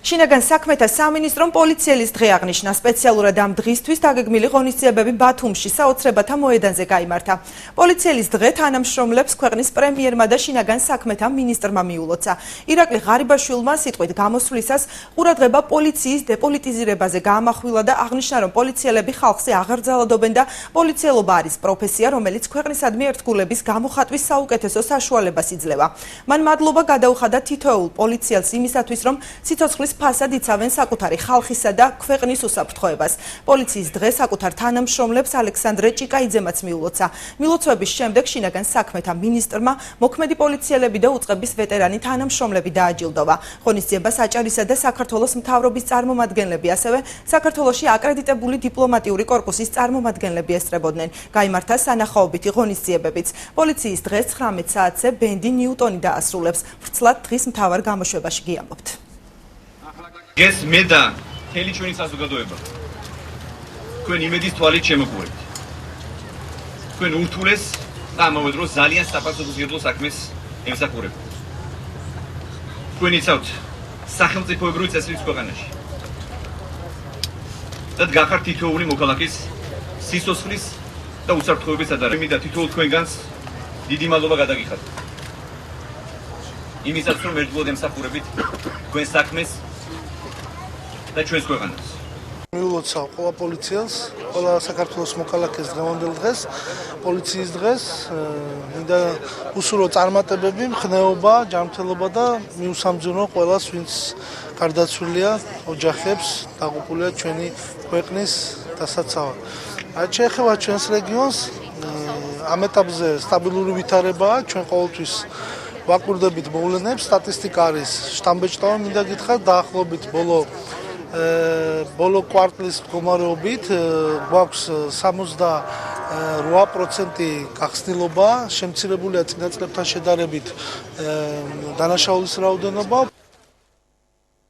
შინაგან საქმეთა სამინისტრომ პოლიციელის დღე აღნიშნა. სპეციალურად ამ დღისთვის დაგეგმილი ღონისძიებები ბათუმში საოცრებათა მოედანზე გაიმართა. პოლიციელის დღე თანამშრომლებს ქვეყნის პრემიერმა და შინაგან საქმეთა მინისტრმა მიულოცა. ირაკლი ღარიბაშვილმა სიტყვით გამოსვლისას ყურადღება პოლიციის დეპოლიტიზირებაზე გაამახვილა და აღნიშნა, რომ პოლიციელები ხალხზე აღარ ძალადობენ და პოლიციელობა არის პროფესია, რომელიც ქვეყნისადმი ერთგულების გამოხატვის საუკეთესო საშუალებას იძლევა. მან მადლობა გადაუხადა თითოეულ პოლიციელს იმისათვის, რომ სიცოცხლის ფასად იცავენ საკუთარი ხალხისა და ქვეყნის უსაფრთხოებას. პოლიციის დღე საკუთარ თანამშრომლებს ალექსანდრე ჭიკაიძემაც მიულოცა. მილოცვების შემდეგ შინაგან საქმეთა მინისტრმა მოქმედი პოლიციელები და უწყების ვეტერანი თანამშრომლები დააჯილდოვა. ღონისძიებას აჭარისა და საქართველოს მთავრობის წარმომადგენლები, ასევე საქართველოში აკრედიტებული დიპლომატიური კორპუსის წარმომადგენლები ესწრებოდნენ. გაიმართა სანახაობითი ღონისძიებებიც. პოლიციის დღეს 19 საათზე ბენდი ნიუტონი დაასრულებს. ვრცლად დღის მთავარ გამოშვებაში გიამბობთ. ეს მე და მთელი ჩვენი საზოგადოება თქვენ იმედის თვალით შემოგვიყვებით. თქვენ ურთულეს და ამავე დროს ძალიან საპასუხისმგებლო საქმეს ემსახურებთ. თქვენ იცავთ სახელმწიფოებრივი წესრიგის ქვეყანაში და გახართ თითოეული მოქალაქის სიცოცხლის და უსაფრთხოების ადარებები და თითოეულ თქვენგანს დიდი მადლობა გადაგიხადოთ. იმისაც რომ ერთგულად ემსახურებით თქვენ საქმეს და ჩვენს ქვეყანას. მიულოცა ყველა პოლიციელს, ყველა საქართველოს მოქალაქეს დღევანდელ დღეს, პოლიციის დღეს, მინდა უსურო წარმატებები, ხნეობა, ჯანმრთელობა და მიუსამძიმრო ყველას, ვინც გარდაცვლილია, ოჯახებს, დაღუპულია ჩვენი ქვეყნის დასაცავად. შეეხება ჩვენს რეგიონს, ამ ეტაპზე სტაბილური ვითარებაა, ჩვენ ყოველთვის ვაკვირდებით მოვლენებს, სტატისტიკა არის შტამბეჭდავი, მინდა გითხრათ, დაახლოებით ბოლო კვარტლის მდგომარეობით გვაქვს 68% გახსნილობა, შემცირებულია წინა წლებთან შედარებით დანაშაულის რაოდენობა.